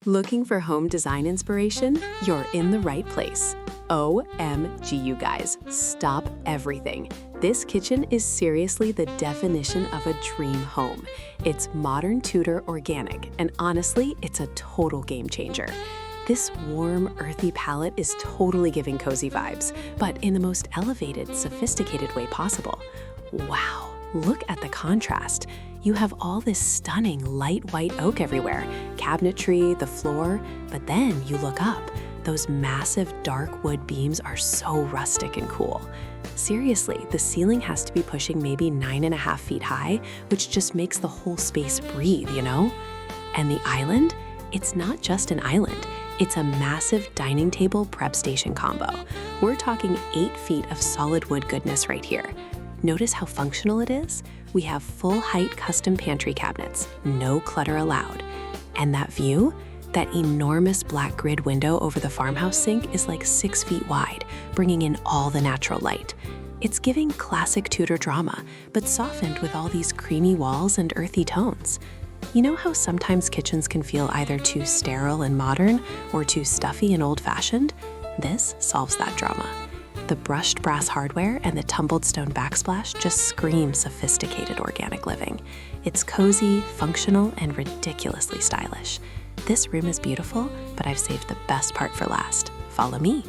Looking for home design inspiration? You're in the right place. OMG, you guys, stop everything. This kitchen is seriously the definition of a dream home. It's Modern Tudor Organic, and honestly, it's a total game changer. This warm, earthy palette is totally giving cozy vibes, but in the most elevated, sophisticated way possible. Wow, look at the contrast. You have all this stunning light white oak everywhere, cabinetry, the floor, but then you look up. Those massive dark wood beams are so rustic and cool. Seriously, the ceiling has to be pushing maybe 9.5 feet high, which just makes the whole space breathe, you know? And the island? It's not just an island. It's a massive dining table prep station combo. We're talking 8 feet of solid wood goodness right here. Notice how functional it is? We have full-height custom pantry cabinets, no clutter allowed. And that view? That enormous black grid window over the farmhouse sink is like 6 feet wide, bringing in all the natural light. It's giving classic Tudor drama, but softened with all these creamy walls and earthy tones. You know how sometimes kitchens can feel either too sterile and modern or too stuffy and old-fashioned? This solves that drama. The brushed brass hardware and the tumbled stone backsplash just scream sophisticated organic living. It's cozy, functional, and ridiculously stylish. This room is beautiful, but I've saved the best part for last. Follow me.